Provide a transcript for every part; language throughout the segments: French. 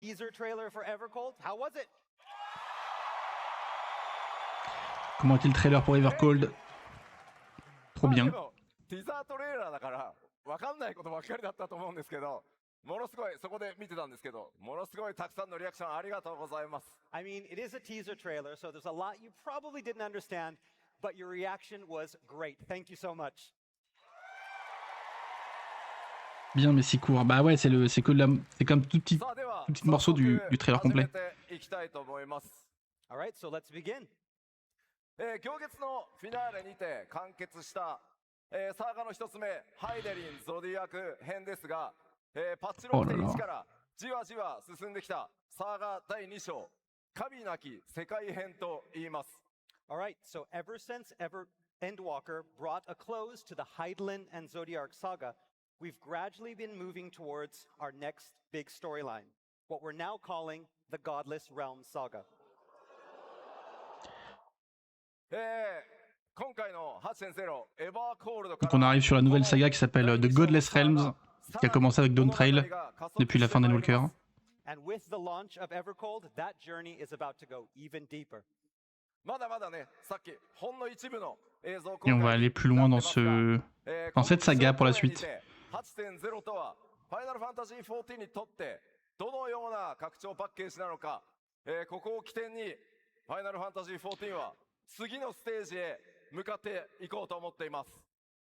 teaser trailer for Evercold. How was it? Comment est-il le trailer pour Evercold? Trop bien. ティザートレーラーだから分かんないことばっかりだったと思うんですけど、ものすごいそこで見てたんですけど、ものすごいたくさんのリアクションありがとうございます。I mean, it is a teaser trailer, so there's a lot you probably didn't understand, but your reaction was great. Thank you so much. Bien, mais si court. Bah ouais, c'est comme tout petit morceau du trailer complet. All right, so let's begin. 行月のフィナーレにて完結した、サーガの一つ目、ハイデリン・ゾディアク編ですが、パッチ6.1からじわじわ進んできたサーガ第2章、神なき世界編と言います。All right, so ever since Endwalker brought a close to the Hydaelyn and Zodiark saga, we've gradually been moving towards our next big storyline, what we're now calling the Godless Realms saga. 今回の8.0 エヴァーコールド Donc on arrive sur la nouvelle saga qui s'appelle The Godless Realms, qui a commencé avec Dawntrail depuis la fin d'Endwalker. And with the launch of Evercold, that journey is about to go even deeper. まだまだね、さっきほんの一部の映像 Et on va aller plus loin dans cette saga pour la suite. 8.0 とはファイナルファンタジー14にとってどのような拡張パッケージなのか、ここを起点にファイナルファンタジー14は次のステージへ向かっていこうと思っています。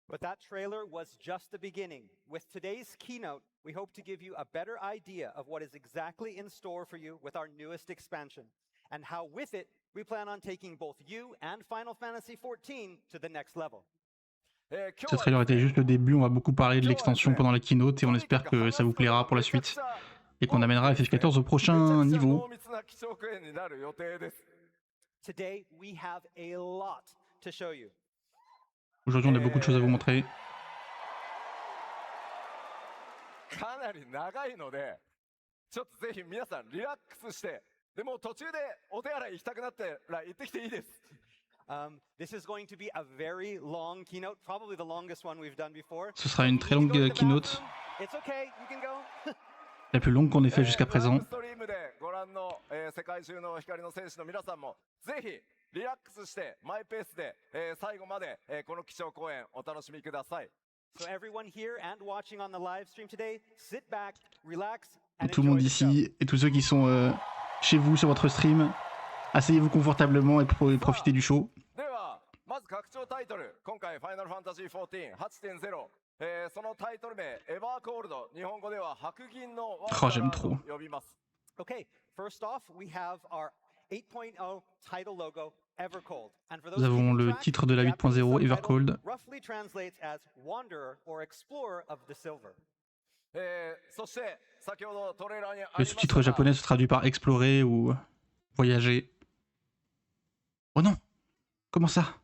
But that trailer was just the beginning. With today's keynote, we hope to give you a better idea of what is exactly in store for you with our newest expansion, and how with it, we plan on taking both you and Final Fantasy XIV to the next level. Ce trailer était juste le début, on va beaucoup parler de l'extension pendant la keynote et on espère que ça vous plaira pour la suite et qu'on amènera FF14 au prochain niveau. Today, we have a lot to show you. Aujourd'hui, on a beaucoup de choses à vous montrer. かなり長いので、ちょっとぜひ皆さんリラックスして、でも途中でお手洗い行きたくなったら行ってきていいです。This is going to be a very long keynote, probably the longest one we've done before. Ce sera une très longue keynote. It's okay, you can go. La plus longue qu'on ait fait jusqu'à présent. ストリームでご覧の、世界中の光の戦士の皆さんもぜひリラックスしてマイペースで、最後まで、この基調講演お楽しみください。So everyone here and watching on the live stream today, sit back, relax, and tout le monde enjoy the show. ici et tous ceux qui sont chez vous sur votre stream, asseyez-vous confortablement et profitez du show. ではまず拡張タイトル、今回ファイナルファンタジー14 8.0、そのタイトル名エヴァーコールド、日本語では白銀のワンダーラーと呼びます。Okay, first off, we have our 8.0 title logo, Evercold. And for those Nous avons le track, titre de la 8.0, Evercold. Roughly translates as Wanderer or Explorer of the Silver. そして先ほどトレーラーにありま Le した sous-titre japonais se traduit par explorer ou voyager. Oh non! Comment ça?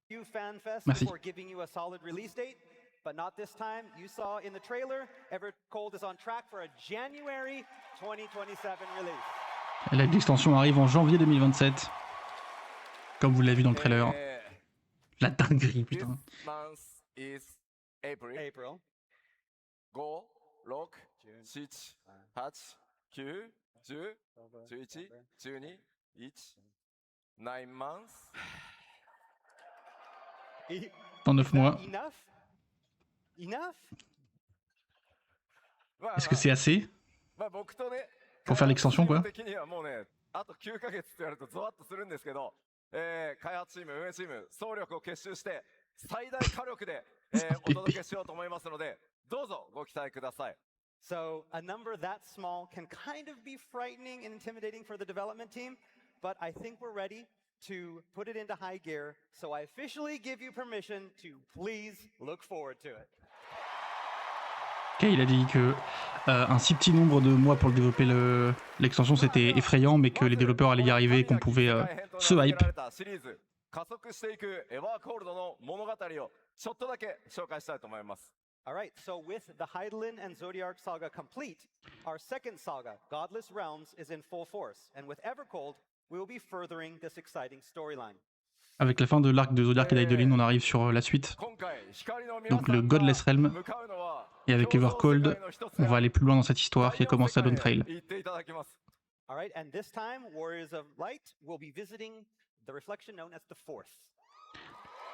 You FanFest Merci. before giving you a solid release date, but not this time. You saw in the trailer, Evercold is on track for a January 2027 release. L'extension arrive en janvier 2027. Comme vous l'avez vu dans le trailer. La dinguerie, putain. This month is April. April. 5、6、7、8、9、10、11、12、1、9 months. Dans 9 mois. Enough? Enough? Est-ce que c'est assez まあ僕とね、 pour faire l'extension, quoi? 的にはもうね、あと9ヶ月って言われるとゾワッとするんですけど、開発チーム、運営チーム、総力を結集して最大火力で、お届けしようと思いますので、どうぞご期待ください。So a number that small can kind of be frightening and intimidating for the development team, but I think we're ready to put it into high gear, so I officially give you permission to please look forward to it. Ok, il a dit que un si petit nombre de mois pour développer l'extension c'était effrayant, mais que les développeurs allaient y arriver et qu'on pouvait se hype. 加速していくエヴァーコールドの物語をちょっとだけ紹介したいと思います。Alright, so with the Hydaelyn and Zodiark saga complete, our second saga, Godless Realms, is in full force, and with Evercold, we will be furthering this exciting storyline. Avec la fin de l'arc de Zodiac et d'Idolin, on arrive sur la suite. 今回光の皆 Donc さ le んが Godless Realm. 向かうのは Et avec 競争世 Evercold, 界の一つ on や va aller plus loin dans cette histoire qui a 第四 commencé 世 à Dawn 界へ Trail. 行っていただきます All right, and this time, Warriors of Light will be visiting the reflection known as the Fourth.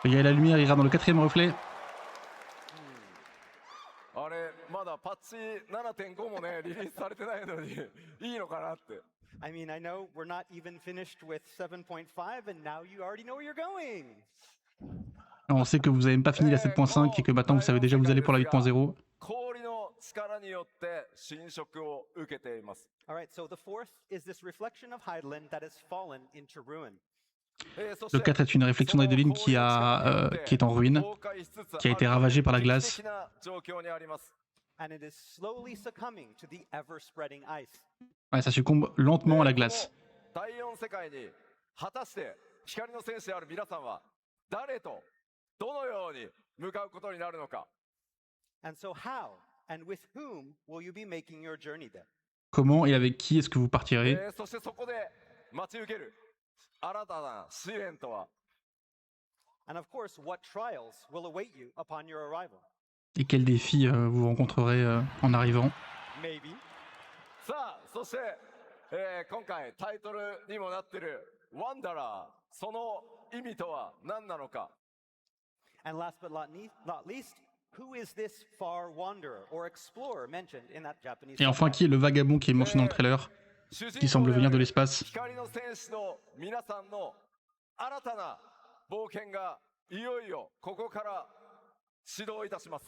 Il y a la lumière ira dans le 4e reflet. あれまだパッチ 7.5 もねリリースされてないのにいいのかなって I mean, I know we're not even finished with 7.5, and now you already know where you're going. On sait que vous n'avez même pas fini la 7.5 et que maintenant vous savez déjà où vous allez pour la 8.0. 氷の力によって侵食を受けています All right, so the Fourth is this reflection of Heidelin that has fallen into ruin. そ Le 4 est une réflexion d'Idolin qui est en ruine, qui a été ravagée par la glace. 危機的な状況にあります And it is slowly succumbing to the ever spreading ice. Ouais, ça succombe lentement à la glace. この第4世界に果たして光の戦士である皆さんは誰とどのように向かうことになるのか And so, how and with whom will you be making your journey there? Comment et avec qui est-ce que vous partirez? そしてそこで待ち受ける新たな試練とは And of course, what trials will await you upon your arrival? Et quels défis vous rencontrerez en arrivant? Maybe. さあそして、今回タイトルにもなってるワンダラーその意味とは何なのか And last but not least, who is this far wanderer or explorer mentioned in that Japanese Et enfin, subtitle? qui est le vagabond qui est mentionné dans le trailer, 主人 qui 公 semble であ venir de る l'espace? 光の戦士の皆さんの新たな冒険がいよいよここから始動いたします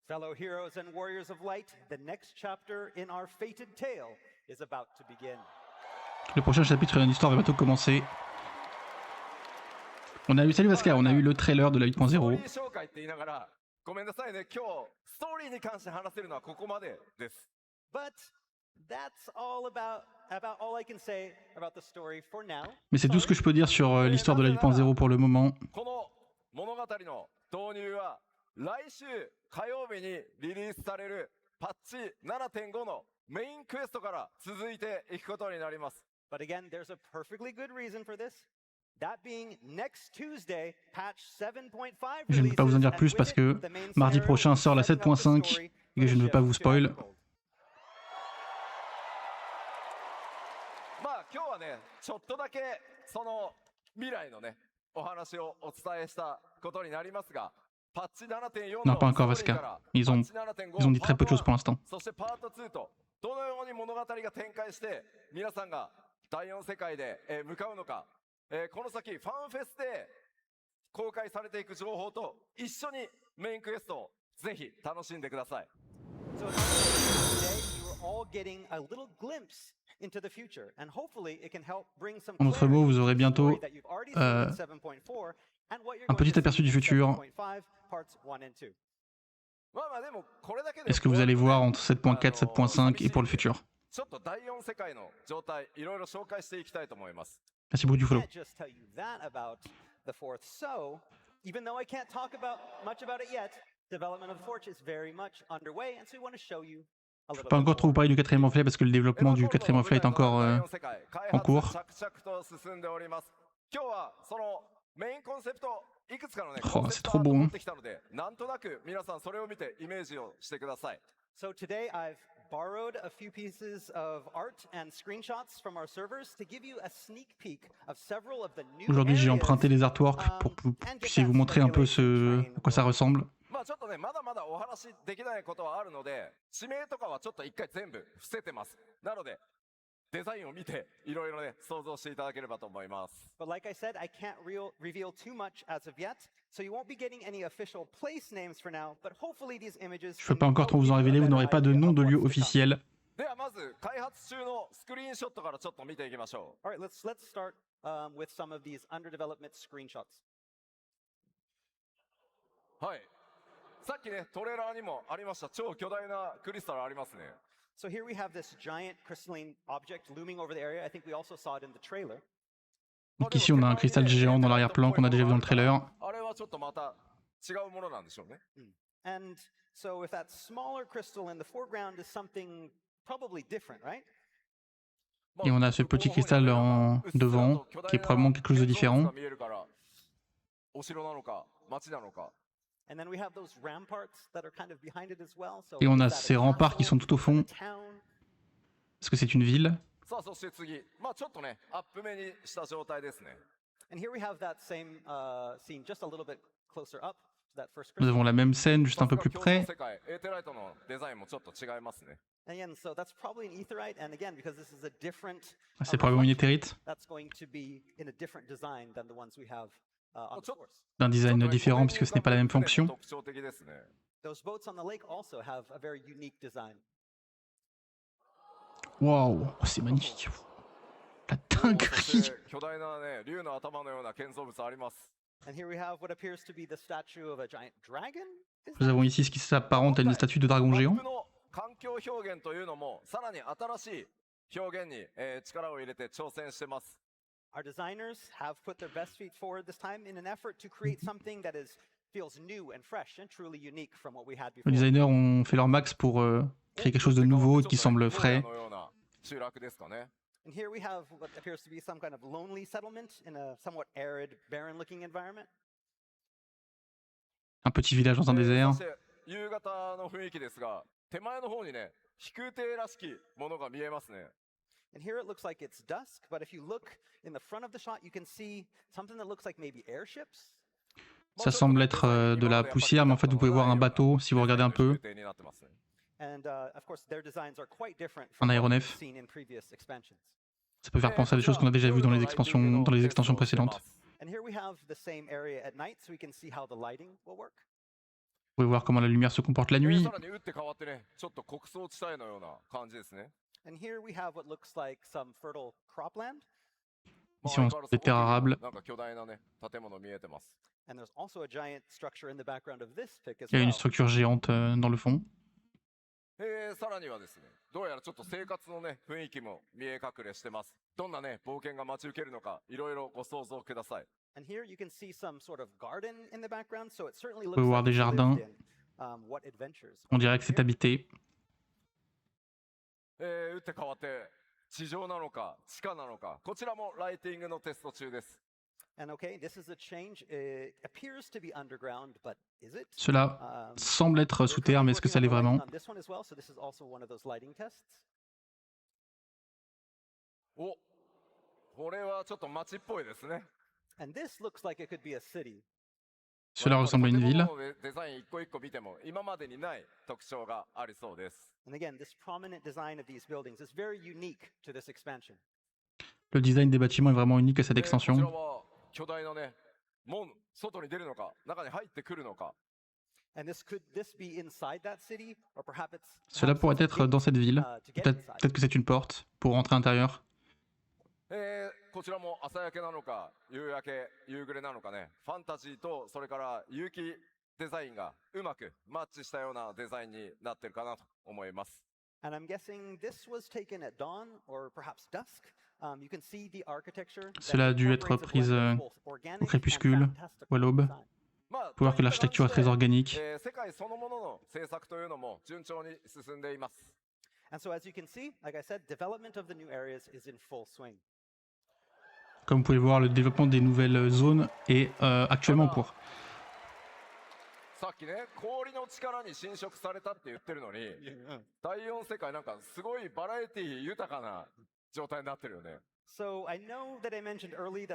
Fellow heroes and warriors of light, the next chapter in our fated tale is about to begin. Le prochain chapitre d'une histoire va bientôt commencer. On a eu, salut Vasca, on a eu le trailer de la ストーリ 8.0. ー紹介って言いながらごめんなさいね今日ストーリーに関して話せるのはここまでです But that's all about all I can say about the story for now. Mais c'est tout ce que je peux dire sur l'histoire de la 8.0 pour le moment. この物語の導入は来週火曜日にリリースされるパッチ 7.5 のメインクエストから続いていくことになります But again, there's a perfectly good reason for this. That being next Tuesday, patch 7.5 Je ne peux pas vous en dire plus parce que mardi prochain sort la 7.5 et que je ne veux pas vous spoil. まあ今日はねちょっとだけその未来のねお話をお伝えしたことになりますがパッチ 7.4 Non, の pas encore, ストーリーから Vasca. Ils ont パッチ 7.5 Ils ont dit très peu de choses pour パート l'instant. 1そしてパート2とどのように物語が展開して皆さんが第4世界で向かうのかこの先ファンフェスで公開されていく情報と一緒にメインクエストをぜひ楽しんでください So today, you are all getting a little glimpse into the future, and hopefully it can help bring some En d'autres mots, vous aurez clarity to the bientôt, story that you've already seen in 7.4 and what you're un going petit to aperçu see du in futur. 7.5 parts 1 and 2. まあまあでもこれだけで Est-ce que vous allez voir entre 7.4, 7.5 et pour le futur? ちょっと第4世界の状態いろいろ紹介していきたいと思います Merci beaucoup du follow. Can't just tell you that about the Fourth. So, even though I can't talk much about it yet, development of the Forge is very much underway, and so we want to show you a Je little peux pas bit encore trop vous more. parler du 4e reflet parce que le développement du 4e reflet est encore en cours. 着々と進んでおります今日はそのメインコンセプトいくつかのね Oh, コンセ c'est プト trop アート beau, を持 hein. ってきたのでなんとなく皆さんそれを見てイメージをしてください So today I've borrowed a few pieces of art and screenshots from our servers to give you a sneak peek of several of the new Aujourd'hui, j'ai areas, emprunté les artworks pour que vous puissiez vous montrer un peu à quoi ça ressemble. まあちょっとねまだまだお話できないことはあるので地名とかはちょっと一回全部伏せてますなのでデザインを見ていろいろね想像していただければと思います But like I said, I can't reveal too much as of yet, so you won't be getting any official place names for now, but hopefully these images Je peux pas encore trop vous en révéler, vous n'aurez pas de nom de lieu officiel. ではまず開発中のスクリーンショットからちょっと見ていきましょ All right, let's start with some of these under development screenshots. うはいさっきねトレーラーにもありました超巨大なクリスタルありますね So here we have this giant crystalline object looming over the area. I think we also saw it in the trailer. Donc ici, on a un cristal géant dans l'arrière-plan qu'on a déjà vu dans le trailer. あれはちょっとまた違うものなんでしょうね And so if that smaller crystal in the foreground is something probably different, right? Et on a ce petit cristal en devant qui est probablement quelque chose de différent. お城なのか町なのか。 And then we have those ramparts that are kind of behind it as well. So Et on is a that a ces remparts qui sont castle? tout au Is that a fond. town? Est-ce que c'est une ville? さあそして次、まあちょっとねアップ目にした状態ですね。 And here we have that same scene just a little bit closer up to that first Nous crystal. avons la même scène juste さ un す peu が plus 競争 près. 世界、エーテライトのデザインもちょっと違いますね。 Again, so that's probably an aetherite. And again, because this is a different Ah, c'est probablement une reflection, éthérite. that's going to be in a different design than the ones we have on the Chop. source. D'un ちょっと design ね différent puisque ce n'est pas la même この辺 fonction. に浮かぶ船も特徴的ですね。 Those boats on the lake also have a very unique design. Waouh, oh, c'est magnifique. La そ dinguerie. して巨大なね竜の頭のような建造物あります。 And here we have what appears to be the statue of a giant dragon. Is Nous that? avons ici ce qui s'apparente à une statue de dragon マッ géant. プの環境表現というのもさらに新しい表現に、力を入れて挑戦してます。 Our designers have put their best feet forward this time in an effort to create something that feels new and fresh and truly unique from what we had Les before. designers ont fait leur max pour créer quelque chose de nouveau et qui semble frais. 荒野のような集落ですかね。 And here we have what appears to be some kind of lonely settlement in a somewhat arid, barren-looking environment. Un petit village dans un そ désert. して夕方の雰囲気ですが、手前の方にね飛空艇らしきものが見えますね。 And here it looks like it's dusk, but if you look in the front of the shot, you can see something that looks like maybe airships. Ça semble être de la poussière, mais en fait vous pouvez voir un bateau si vous regardez un peu. And of course, their designs are quite different Un from what we've aéronef. seen in previous expansions. Ça peut faire penser à des choses qu'on a déjà vues dans les extensions précédentes. And here we have the same area at night, so we can see how the lighting will work. Vous pouvez voir comment la lumière se comporte la nuit. さらに打って変わってね、ちょっと穀倉地帯のような感じですね。 And here we have what looks like some fertile cropland. Ici on a des terres arables. なんか巨大なね建物見えてます。 And there's also a giant structure in the background of this pic as Il y a une well. structure géante dans le fond. さらにはですね、どうやらちょっと生活のね雰囲気も見え隠れしてます。どんなね冒険が待ち受けるのか、いろいろご想像ください。 And here you can see some sort of garden in the background, so it certainly looks peut voir like des it's lived jardins. in. What adventures? On dirait que c'est habité. 打って変わって地上なのか地下なのか、こちらもライティングのテスト中です。 And okay, this is a change. It appears to be underground, but is it? Cela semble être sous terre, mais est-ce que ça l'est vraiment? On this one as well, so this is also one of those lighting tests. お、これはちょっと街っぽいですね。 And this looks like it could be a city. Cela ressemble à une 建 ville. 物のデザイン一個一個見ても今までにない特徴がありそうです。 And again, this prominent design of these buildings is very unique to this expansion. Le design des bâtiments est vraiment unique à cette こちら extension. は巨大なね門、外に出るのか中に入ってくるのか。 And could this be inside that city, or perhaps it's Cela perhaps pourrait it's a être gate, dans cette ville. to get Peut-être inside. peut-être que c'est une porte pour rentrer à l'intérieur. こちらも朝焼けなのか夕焼け夕暮れなのかね、ファンタジーとそれから有機デザインがうまくマッチしたようなデザインになってるかなと思います。 And I'm guessing this was taken at dawn or perhaps dusk. You can see the architecture. that Cela a dû être incorporates a prise, blend of both organic and crépuscule fantastical ou à l'aube. design. まあ、Vous pouvez voir que l'architecture est très organique. 世界そのものの制作というのも順調に進んでいます。 And so, as you can see, like I said, development of the new areas is in full swing. Comme vous pouvez voir, le développement des nouvelles zones est actuellement en cours. さっきね、氷の力に侵食されたって言ってるのに、第4世界なんかすごいバラエティ豊かな状態になってるよね。 So I know that I mentioned earlier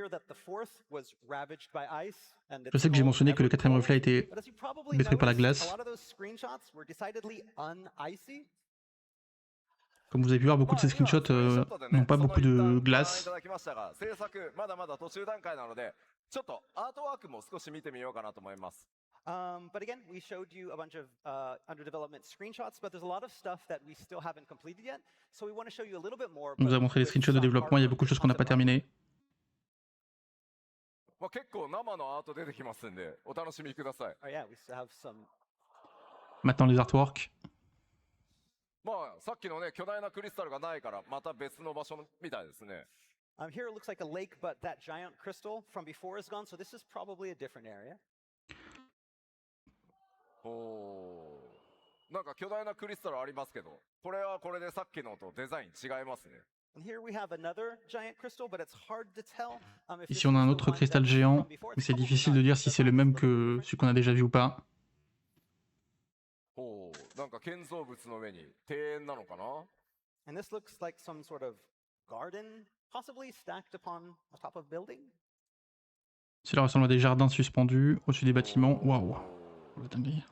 that the fourth was ravaged by ice. And Je sais que j'ai mentionné que le quatrième reflet a été But as you probably détruit par la noticed, glace. a lot of those screenshots were decidedly un-icy. Comme vous avez pu voir, beaucoup de ces screenshots n'ont pas beaucoup de glace. いただきましたが、制作まだまだ途中段階なので、ちょっとアートワークも少し見てみようかなと思います。 But again, we showed you a bunch of under development screenshots, but there's a lot of stuff that we still haven't completed yet. So we want to show you a little bit more. On nous a but montré les with screenshots de some développement, il y a artwork beaucoup de choses and qu'on n'a pas concept art. terminées. まあ、結構生のアート出てきますんで、お楽しみください。 Oh yeah, we still have some. Maintenant les artworks. まあ、さっきのね、巨大なクリスタルがないから、また別の場所みたいですね。 Here it looks like a lake, but that giant crystal from before is gone. So this is probably a different area. おー、なんか巨大なクリスタルありますけど、これはこれでさっきのとデザイン違いますね。And here we have another giant crystal, but it's hard to tell if Ici this on a is un the autre one cristal that we saw géant, before. mais It's c'est probably difficile de not. dire si The c'est le size même is a little que different. celui qu'on a déjà vu ou pas. ほう、なんか建造物の上に庭園なのかな。 And this looks like some sort of garden, possibly stacked upon top of building. Cela ressemble à des jardins suspendus au-dessus des bâtiments. Waouh, おー la dinguerie.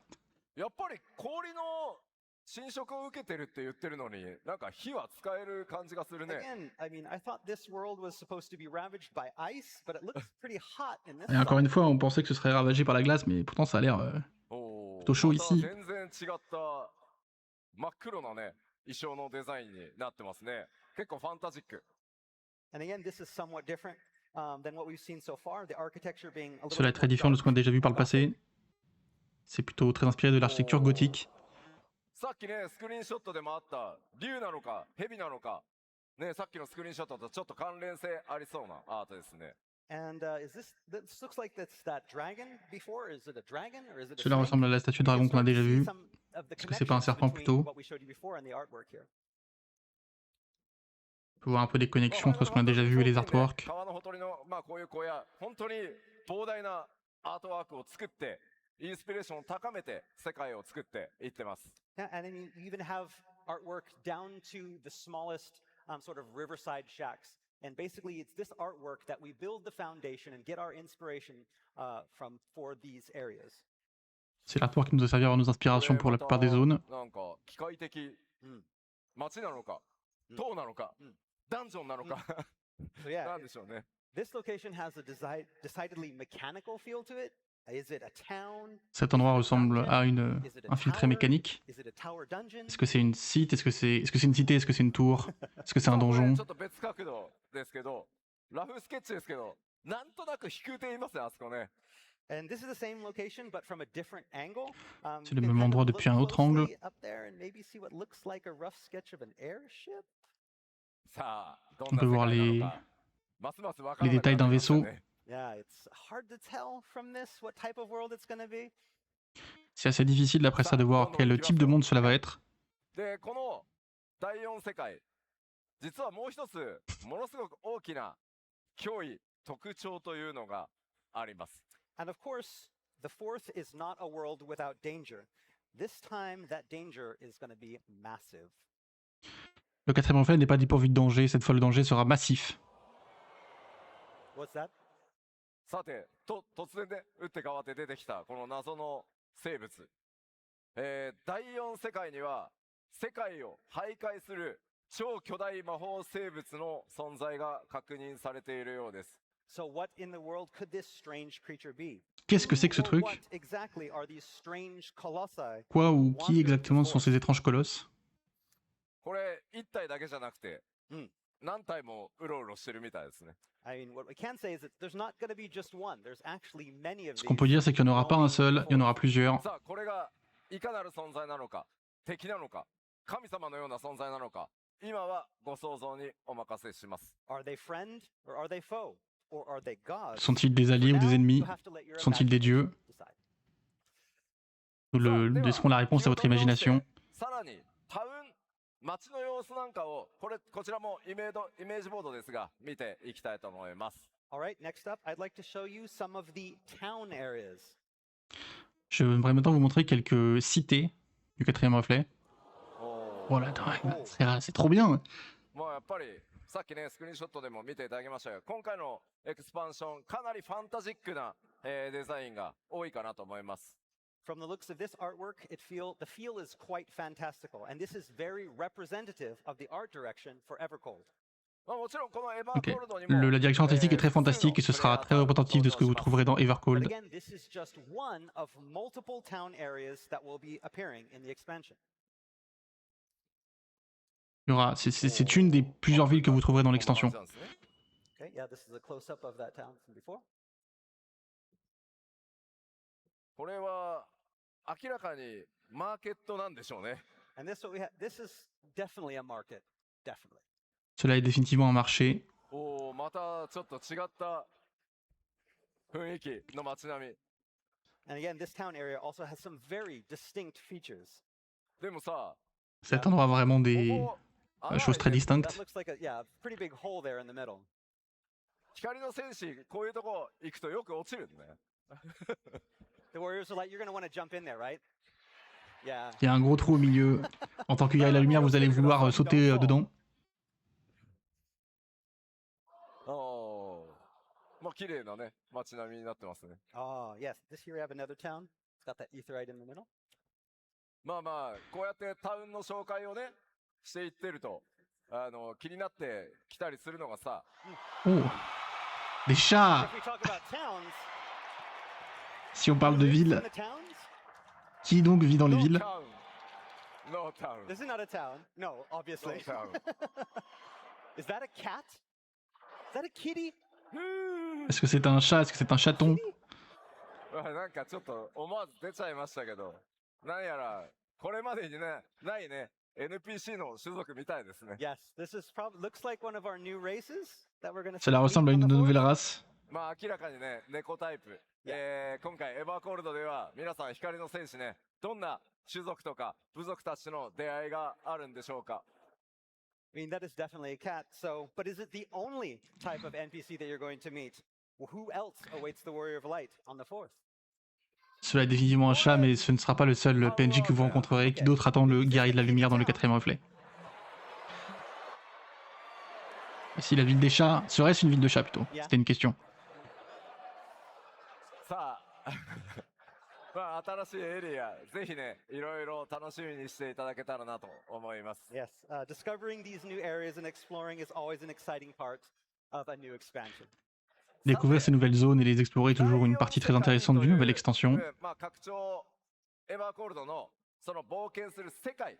やっぱり氷の侵食を受けてるって言ってるのに、なんか火は使える感じがするね。 Again, I mean, I thought this world was supposed to be ravaged by ice, but it looks pretty hot in this Et encore side. une fois, on pensait que ce serait ravagé par la glace, mais pourtant ça a l'air... おー plutôt chaud また ici. 全然違った真っ黒なね、衣装のデザインになってますね。結構ファンタジック。 And again, this is somewhat different than what we've seen so far. The architecture being a little Cela est bit très more différent de ce qu'on a dark déjà vu par le and gothic. passé. C'est plutôt très inspiré de l'architecture gothique. さっきね、スクリーンショットでもあった竜なのか蛇なのか、ね、さっきのスクリーンショットとちょっと関連性ありそうなアートですね。 And this looks like that's that dragon before. Is it a dragon or is it a Cela snake? ressemble à la statue de You can dragon qu'on a sort of déjà see vue. some of the Est-ce que c'est pas un connections serpent between plutôt? what we showed you before and the artwork here. On peut voir un peu des connexions entre ce qu'on a déjà vu et les artworks. 川のほとりの、まあ、こういう小屋、本当に膨大なアートワークを作って、インスピレーションを高めて世界を作っていってます。 Yeah, and then you even have artwork down to the smallest sort of riverside shacks. And basically, it's this artwork that we build the foundation and get our inspiration for these areas. C'est l'artwork qui nous a servi à nos inspirations pour la plupart des zones. なんか機械的うん街なのか、うん塔なのか、うんダンジョンなのか、 So yeah, なんでしょうね。 this location has a decidedly mechanical feel to it. Is it a town? Cet endroit ressemble à un filtré mécanique. Is it a tower dungeon? Est-ce que c'est une site? Est-ce que c'est une cité? Est-ce que c'est une tour? Est-ce que c'est un これ donjon? ちょっと別角度ですけど、ラフスケッチですけど、なんとなく飛空艇いますね、あそこね。 And this is the same location, but from a different angle. C'est You le can même kind of endroit look depuis un autre angle. closely up there and maybe see what looks like a rough sketch of an airship. さあ、どん On な peut 世 voir 界な les, のか。ますますわから les なくな détails ってき d'un ました vaisseau. ね。 Yeah, it's hard to tell from this what type of world it's going to be. C'est assez difficile d'après ça de voir quel type de monde cela va être. で、この第4世界、実はもう一つ、ものすごく大きな脅威、特徴というのがあります。 And of course, the fourth is not a world without danger. This time, that danger is going to be massive. Le quatrième reflet n'est pas dépourvu de danger. Cette fois, le danger sera massif. What's that? さて、突然で打って変わって出てきたこの謎の生物。第4世界には世界を徘徊する超巨大魔法生物の存在が確認されているようです。 So what in the world could this strange creature be? Qu'est-ce que c'est que ce Or truc? what exactly are these strange colossi? Quoi ou qui exactement sont ces étranges colosses? これ1体だけじゃなくて、うん何体もうろうろしてるみたいですね。 I mean, what we can say is that there's not going to be just one. There's actually many of Ce these. qu'on peut dire, c'est qu'il n'y en aura pas un seul, il y en aura plusieurs. さあ、これがいかなる存在なのか、敵なのか、神様のような存在なのか、今はご想像にお任せします。 Are they friend or are they foe? Or are they gods? Sont-ils des For alliés ou now, des ennemis? you have to let your Sont-ils des dieux? imagination decide. Nous laisserons la réponse à votre imagination. さらにタウン街の様子なんかをこちらもイメージボードですが見ていきたいと思います。 All right, next up, I'd like to show you some of the town areas. Je voudrais maintenant vous montrer quelques cités du quatrième reflet. おー Oh là, c'est trop bien! まあやっぱりさっきねスクリーンショットでも見ていただきましたが、今回のエクスパンションかなりファンタジックな、デザインが多いかなと思います。 From the looks of this artwork, the feel is quite fantastical, and this is very representative of the art direction for Evercold. まあもちろんこのエヴァ Ok. ーコールドにも、 La direction artistique est très fantastique et ce sera très représentatif de ce que vous trouverez dans But Evercold. again, this is just one of multiple town areas that will be appearing in the expansion. C'est une des plusieurs villes que vous trouverez dans l'extension. Okay, yeah, this is a close-up of that town from before. これは明らかにマーケットなんでしょうね。 And this is definitely a market, definitely. Cela est définitivement un marché. おお、またちょっと違った雰囲気の街並み。 And again, this town area also has some very distinct features. でもさ、 Cet endroit a vraiment こ des, こ chose très That distincte. looks like a pretty big hole there in the middle. 光の戦士、こういうとこ行くとよく落ちるんだね。The Warriors are like, you're going to want to jump in there, right? Yeah. Il y a un gros trou au milieu. En tant que guerrier de la lumière, vous allez vouloir sauter dedans. おーまあ綺麗なね、街並みになってますね。 Oh, yes. This here we have another town. It's got that aetheryte in the middle. まあまあ、こうやってタウンの紹介をね、していってると、気になって来たりするのがさ、 Oh, des chats. If we talk about towns, Si on parle who de lives in villes, the towns? qui donc vit dans les No villes? town. No town. This is not a town. No, No obviously. town. Is that a cat? Is that a kitty? Est-ce que c'est un chat? Est-ce que c'est un chaton? なんかちょっと思わず出ちゃいましたけど、なんやら、これまでにね、ないね、NPC の種族みたいですね。 Yes, this is probably looks like one of our new races that we're going to Cela ressemble à une nouvelle race. まあ明らかにね、猫タイプ。今回エヴァーコールドでは皆さん光の戦士ね、どんな種族とか部族たちとの出会いがあるんでしょうか。 I mean, that is definitely a cat. So, but is it the only type of NPC that you're going to meet? Well, who else awaits the Warrior of Light on the 4th? Cela est définitivement un chat, mais ce ne sera pas le seul PNJ que vous rencontrerez. Qui d'autre attend le guerrier de la lumière dans le 4ème reflet? Si la ville des chats, serait-ce une ville de chats plutôt? C'était une question. さあ、まあ新しいエリア、ぜひね、いろいろ楽しみにしていただけたらなと思います。 Yes, discovering these new areas and exploring is always an exciting part of a new expansion. Découvrir ces nouvelles zones et les explorer est toujours une partie très intéressante d'une nouvelle extension. まあ拡張エヴァーコールドのその冒険する世界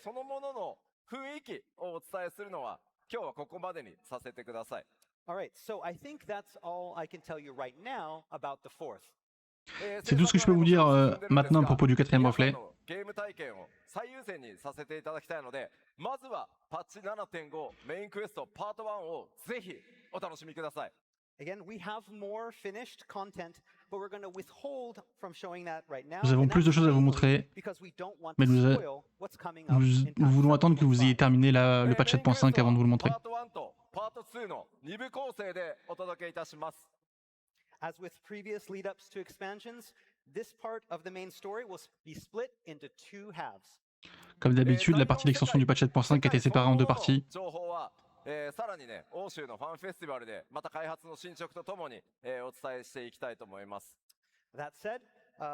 そのものの雰囲気をお伝えするのは今日はここまでにさせてください。 All right, so I think that's all I can tell you right now about the 4th. C'est tout ce que je peux vous dire maintenant à propos du 4ème reflet. ゲーム体験を最優先にさせていただきたいので、まずはパッチ 7.5 メインクエストパート1をぜひお楽しみください。 Again, we have more finished content, but we're going to withhold from showing that right now. Nous avons and plus de that's choses à vous mainly montrer, because we don't want mais to nous spoil what's coming up in nous patch voulons attendre que vous ayez 7.5. terminé le patch 7.5 avant de vous le montrer. パート1とパート2の2部構成でお届けいたします。 As with previous lead-ups to expansions, this part of the main story will be split into 2 halves. Comme d'habitude, la partie d'extension du patch 7.5 a été séparée en 2 parties. 情報はさらにね、欧州のファンフェスティバルでまた開発の進捗とともに、お伝えしていきたいと思います。 That said,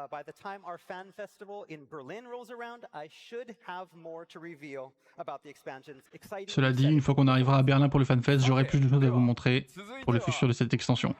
by the time our fan festival in Berlin rolls around, I should have more to reveal about the expansions. Exciting. Cela dit, une fois qu'on arrivera à Berlin pour le FanFest, j'aurai plus de choses à vous montrer pour le futur de cette extension.